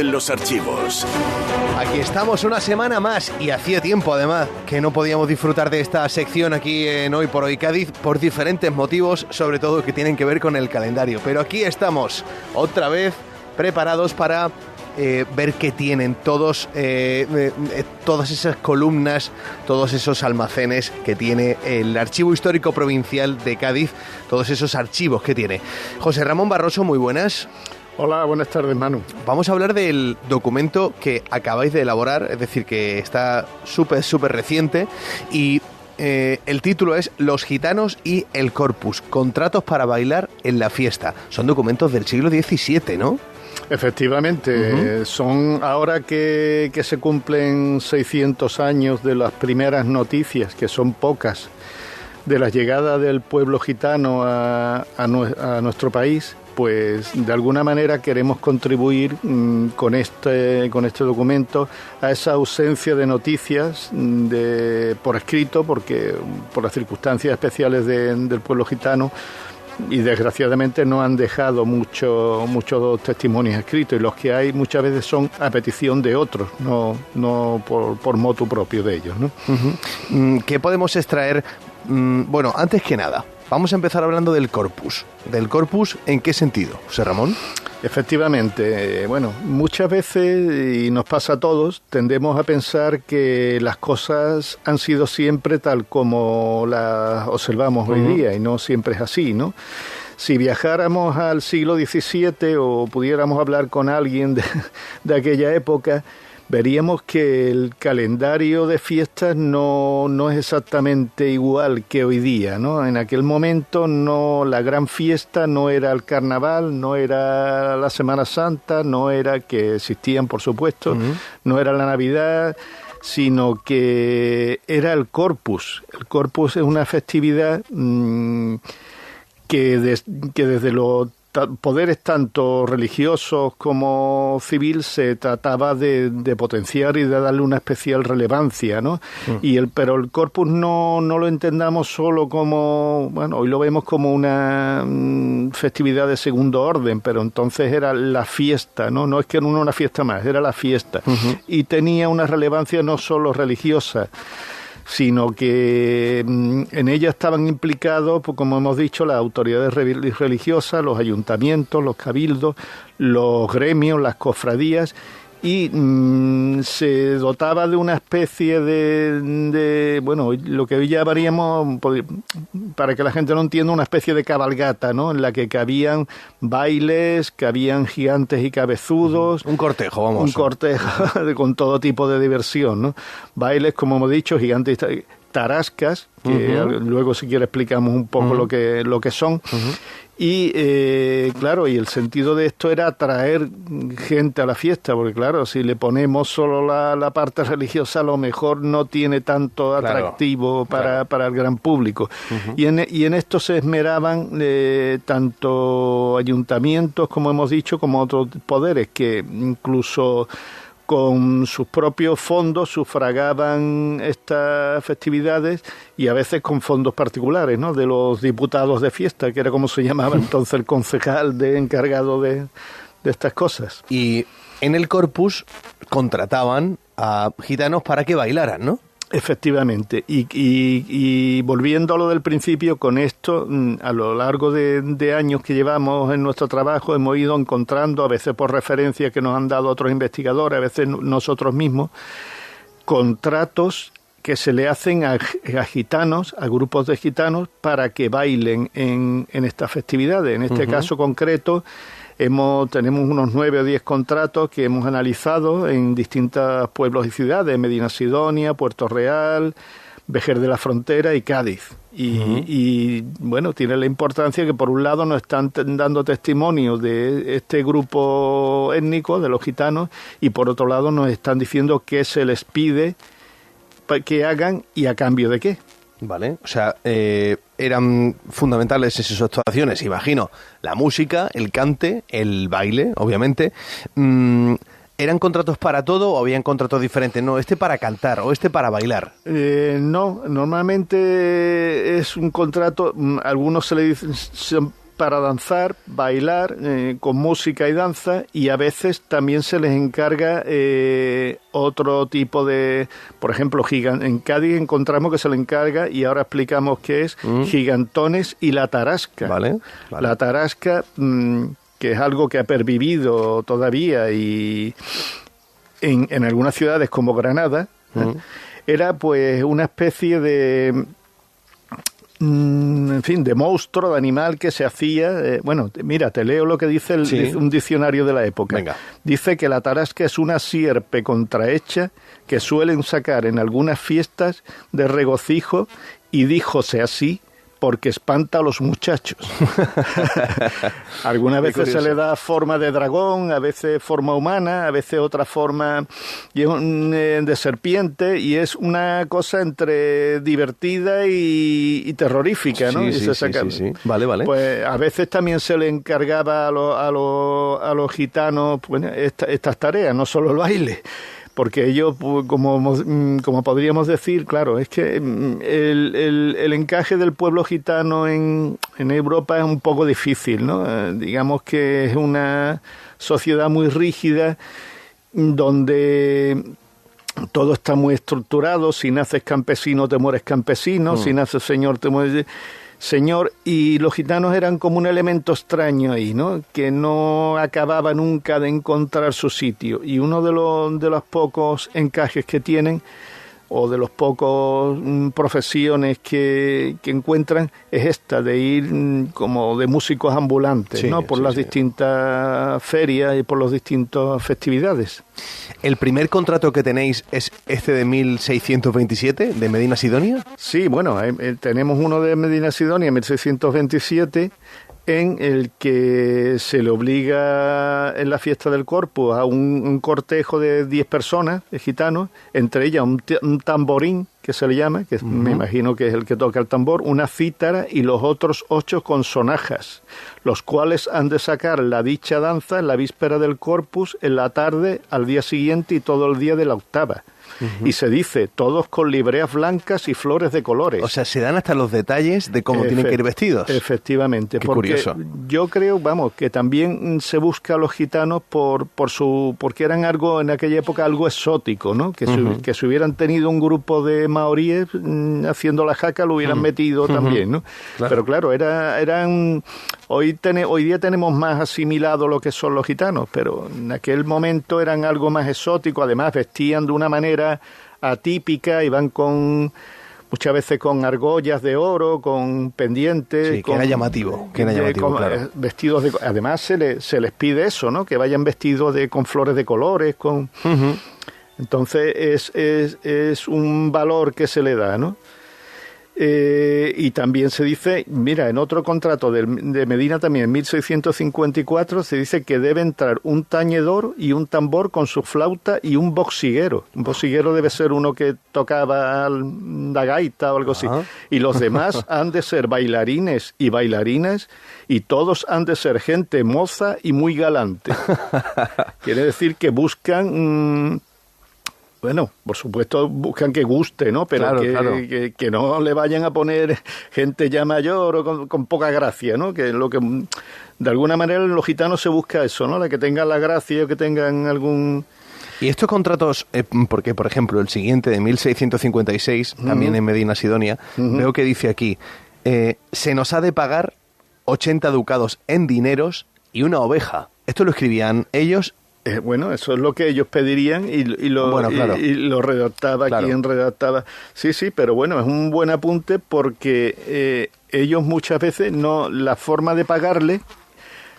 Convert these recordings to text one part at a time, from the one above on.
en los archivos. Aquí estamos una semana más y hacía tiempo además que no podíamos disfrutar de esta sección aquí en Hoy por Hoy Cádiz por diferentes motivos, sobre todo que tienen que ver con el calendario. Pero aquí estamos otra vez preparados para ver qué tienen todas esas columnas, todos esos almacenes que tiene el Archivo Histórico Provincial de Cádiz, todos esos archivos que tiene. José Ramón Barroso, muy buenas. Hola, buenas tardes, Manu. Vamos a hablar del documento que acabáis de elaborar, es decir, que está súper reciente y el título es Los gitanos y el Corpus, contratos para bailar en la fiesta. Son documentos del siglo XVII, ¿no? Efectivamente, son ahora que se cumplen 600 años de las primeras noticias, que son pocas, de la llegada del pueblo gitano a nuestro país, pues de alguna manera queremos contribuir con este documento a esa ausencia de noticias por escrito, porque por las circunstancias especiales del pueblo gitano, y desgraciadamente no han dejado muchos testimonios escritos, y los que hay muchas veces son a petición de otros, no por motu propio de ellos, ¿no? ¿Qué podemos extraer? Bueno, antes que nada, vamos a empezar hablando del corpus. ¿Del corpus en qué sentido, José Ramón? Efectivamente, bueno, muchas veces, y nos pasa a todos, tendemos a pensar que las cosas han sido siempre tal como las observamos hoy día, y no siempre es así, ¿no? Si viajáramos al siglo XVII o pudiéramos hablar con alguien de aquella época, veríamos que el calendario de fiestas no es exactamente igual que hoy día, ¿no? En aquel momento la gran fiesta no era el carnaval, no era la Semana Santa, no era, que existían por supuesto, no era la Navidad, sino que era el Corpus. El Corpus es una festividad que desde los poderes tanto religiosos como civil se trataba de potenciar y de darle una especial relevancia, ¿no? Pero el Corpus no lo entendamos solo como, bueno, hoy lo vemos como una festividad de segundo orden, pero entonces era la fiesta, ¿no? No es que era una fiesta más, era la fiesta. Y tenía una relevancia no solo religiosa, sino que en ella estaban implicados, pues, como hemos dicho, las autoridades religiosas, los ayuntamientos, los cabildos, los gremios, las cofradías, y se dotaba de una especie de bueno, lo que hoy llamaríamos, para que la gente lo entienda, una especie de cabalgata, ¿no? En la que cabían bailes, cabían gigantes y cabezudos. Un cortejo, vamos. Un cortejo con todo tipo de diversión, ¿no? Bailes, como hemos dicho, gigantes y tarascas, que luego si quiere explicamos un poco lo que son. Y claro, y el sentido de esto era atraer gente a la fiesta, porque claro, si le ponemos solo la parte religiosa, a lo mejor no tiene tanto atractivo para el gran público. Y en esto se esmeraban tanto ayuntamientos, como hemos dicho, como otros poderes, que incluso con sus propios fondos sufragaban estas festividades, y a veces con fondos particulares, ¿no? De los diputados de fiesta, que era como se llamaba entonces el concejal encargado de estas cosas. Y en el Corpus contrataban a gitanos para que bailaran, ¿no? Efectivamente, y volviendo a lo del principio, con esto, a lo largo de años que llevamos en nuestro trabajo, hemos ido encontrando, a veces por referencia que nos han dado otros investigadores, a veces nosotros mismos, contratos que se le hacen a gitanos, a grupos de gitanos, para que bailen en estas festividades. En este caso concreto, tenemos unos 9 o 10 contratos que hemos analizado en distintos pueblos y ciudades: Medinasidonia, Puerto Real, Vejer de la Frontera y Cádiz. Y bueno, tiene la importancia que por un lado nos están dando testimonio de este grupo étnico, de los gitanos, y por otro lado nos están diciendo qué se les pide que hagan y a cambio de qué. Vale, o sea, eran fundamentales esas actuaciones, imagino, la música, el cante, el baile, obviamente. ¿Eran contratos para todo o habían contratos diferentes? No, este para cantar o este para bailar. No, normalmente es un contrato, algunos se le dicen, para danzar, bailar, con música y danza, y a veces también se les encarga otro tipo de, por ejemplo, en Cádiz encontramos que se le encarga, y ahora explicamos qué es, gigantones y la tarasca. Vale. La tarasca, que es algo que ha pervivido todavía y en algunas ciudades como Granada, era pues una especie de... en fin, de monstruo, de animal que se hacía... bueno, mira, te leo lo que dice un diccionario de la época. Venga. Dice que la tarasca es una sierpe contrahecha que suelen sacar en algunas fiestas de regocijo, y díjose así porque espanta a los muchachos. Algunas veces se le da forma de dragón, a veces forma humana, a veces otra forma de serpiente, y es una cosa entre divertida y terrorífica, ¿no? Sí. Vale. Pues a veces también se le encargaba a los gitanos, bueno, estas tareas, no solo el baile. Porque ellos, como podríamos decir, claro, es que el encaje del pueblo gitano en Europa es un poco difícil, ¿no? Digamos que es una sociedad muy rígida, donde todo está muy estructurado. Si naces campesino, te mueres campesino. Si naces señor, te mueres señor. Y los gitanos eran como un elemento extraño ahí, ¿no? Que no acababa nunca de encontrar su sitio. Y uno de los pocos encajes que tienen, o de los pocos profesiones que encuentran, es esta de ir como de músicos ambulantes, ¿no? Por las distintas ferias y por las distintas festividades. ¿El primer contrato que tenéis es este de 1627, de Medina Sidonia? Sí, bueno, tenemos uno de Medina Sidonia, 1627, en el que se le obliga en la fiesta del Corpus a un cortejo de 10 personas, de gitanos, entre ellas un tamborín, que se le llama, que me imagino que es el que toca el tambor, una cítara y los otros 8 con sonajas, los cuales han de sacar la dicha danza en la víspera del Corpus, en la tarde, al día siguiente y todo el día de la octava. Y se dice, todos con libreas blancas y flores de colores. O sea, se dan hasta los detalles de cómo tienen que ir vestidos. Efectivamente. Qué curioso. Yo creo, que también se busca a los gitanos porque eran algo, en aquella época, algo exótico, ¿no? Que si hubieran tenido un grupo de maoríes haciendo la jaca, lo hubieran metido también, ¿no? Claro. Pero claro, eran... Hoy día tenemos más asimilado lo que son los gitanos, pero en aquel momento eran algo más exótico. Además, vestían de una manera atípica, iban muchas veces con argollas de oro, con pendientes. Sí, que era llamativo, claro. Vestidos de... Además, se les pide eso, ¿no? Que vayan vestidos con flores de colores, Entonces, es un valor que se le da, ¿no? Y también se dice, mira, en otro contrato de Medina también, en 1654, se dice que debe entrar un tañedor y un tambor con su flauta y un boxiguero. Un boxiguero debe ser uno que tocaba la gaita o algo así. Y los demás han de ser bailarines y bailarinas, y todos han de ser gente moza y muy galante. Quiere decir que buscan... Bueno, por supuesto buscan que guste, ¿no? Pero claro. Que no le vayan a poner gente ya mayor o con poca gracia, ¿no? Que lo que de alguna manera en los gitanos se busca eso, ¿no? La que tengan la gracia o que tengan algún... Y estos contratos, porque por ejemplo el siguiente de 1656, también en Medina Sidonia, veo que dice aquí, se nos ha de pagar 80 ducados en dineros y una oveja. Esto lo escribían ellos. Bueno, eso es lo que ellos pedirían y lo redactaba quien redactaba. Sí, pero bueno, es un buen apunte porque ellos muchas veces la forma de pagarle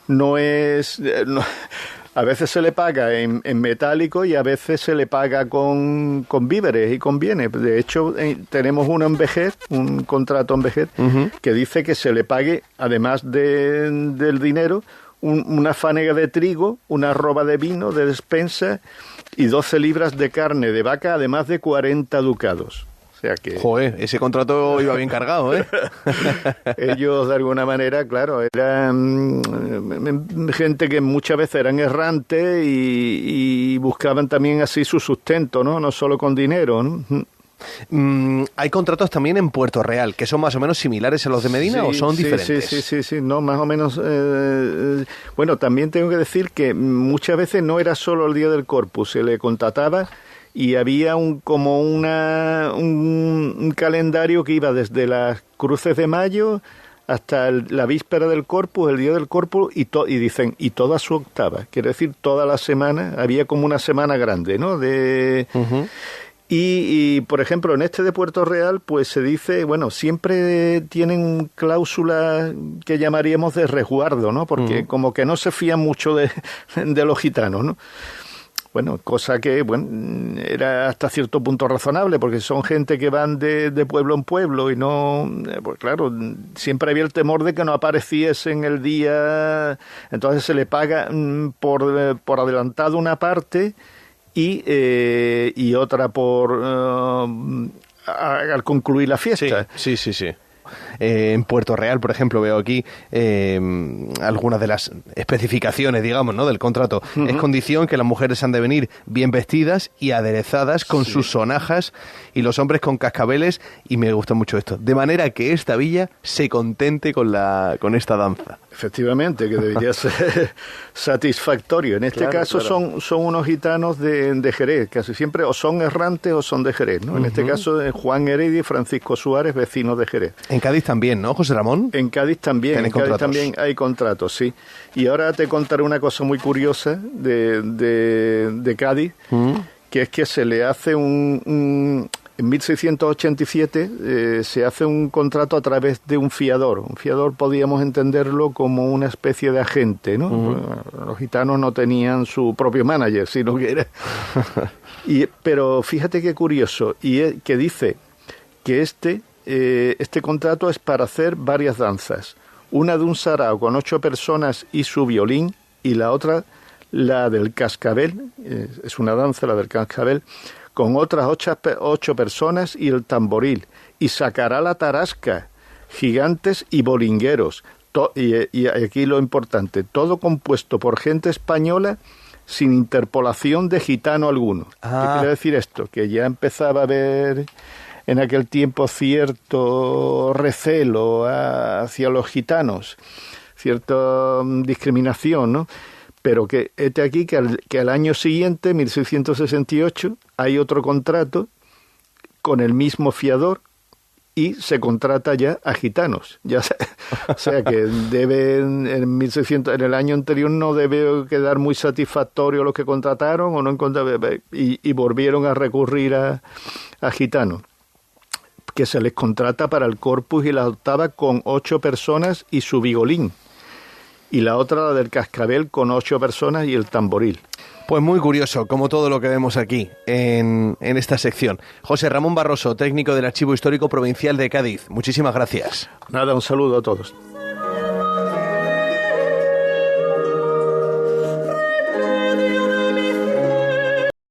no es... a veces se le paga en metálico y a veces se le paga con víveres y con bienes. De hecho, tenemos un contrato en Vejer, que dice que se le pague, además del dinero, una fanega de trigo, una arroba de vino de despensa y 12 libras de carne de vaca, además de 40 ducados. O sea que... Joder, ese contrato iba bien cargado, ¿eh? Ellos, de alguna manera, claro, eran gente que muchas veces eran errantes y buscaban también así su sustento, ¿no? No solo con dinero, ¿no? Hay contratos también en Puerto Real, que son más o menos similares a los de Medina, ¿o son diferentes? Sí, no, más o menos. Bueno, también tengo que decir que muchas veces no era solo el día del Corpus, se le contrataba y había un calendario que iba desde las cruces de mayo hasta la víspera del Corpus, el día del Corpus, y dicen, y toda su octava, quiere decir toda la semana, había como una semana grande, ¿no? Y, por ejemplo, en este de Puerto Real, pues se dice, bueno, siempre tienen cláusulas que llamaríamos de resguardo, ¿no? Porque como que no se fían mucho de los gitanos, ¿no? Bueno, cosa que, bueno, era hasta cierto punto razonable, porque son gente que van de pueblo en pueblo y no, pues claro, siempre había el temor de que no apareciesen el día, entonces se le paga por adelantado una parte y otra al concluir la fiesta. Sí. En Puerto Real, por ejemplo, veo aquí algunas de las especificaciones, digamos, ¿no?, del contrato. Es condición que las mujeres han de venir bien vestidas y aderezadas con sus sonajas y los hombres con cascabeles, y me gusta mucho esto, de manera que esta villa se contente con esta danza. Efectivamente, que debería ser satisfactorio. En este caso son unos gitanos de Jerez, casi siempre o son errantes o son de Jerez, ¿no? En este caso Juan Heredia y Francisco Suárez, vecinos de Jerez. En Cádiz también, ¿no, José Ramón? En Cádiz también hay contratos, sí. Y ahora te contaré una cosa muy curiosa de Cádiz, que es que se le hace en 1687 se hace un contrato a través de un fiador. Un fiador podíamos entenderlo como una especie de agente, ¿no? Los gitanos no tenían su propio manager, sino que era... pero fíjate qué curioso, que dice que este contrato es para hacer varias danzas. Una de un sarao con 8 personas y su violín, y la otra, la del cascabel, es una danza, la del cascabel, con otras 8 personas y el tamboril, y sacará la tarasca, gigantes y bolingueros, y aquí lo importante, todo compuesto por gente española sin interpolación de gitano alguno. ¿Qué quiere decir esto? Que ya empezaba a haber en aquel tiempo cierto recelo hacia los gitanos, cierta discriminación, ¿no? Pero que este aquí que al año siguiente, 1668, hay otro contrato con el mismo fiador y se contrata ya a gitanos. O sea que en el año anterior no debe quedar muy satisfactorio los que contrataron o no y volvieron a recurrir a gitanos, que se les contrata para el Corpus y la octava con 8 personas y su vigolín. Y la otra, la del cascabel, con 8 personas y el tamboril. Pues muy curioso, como todo lo que vemos aquí en esta sección. José Ramón Barroso, técnico del Archivo Histórico Provincial de Cádiz. Muchísimas gracias. Nada, un saludo a todos.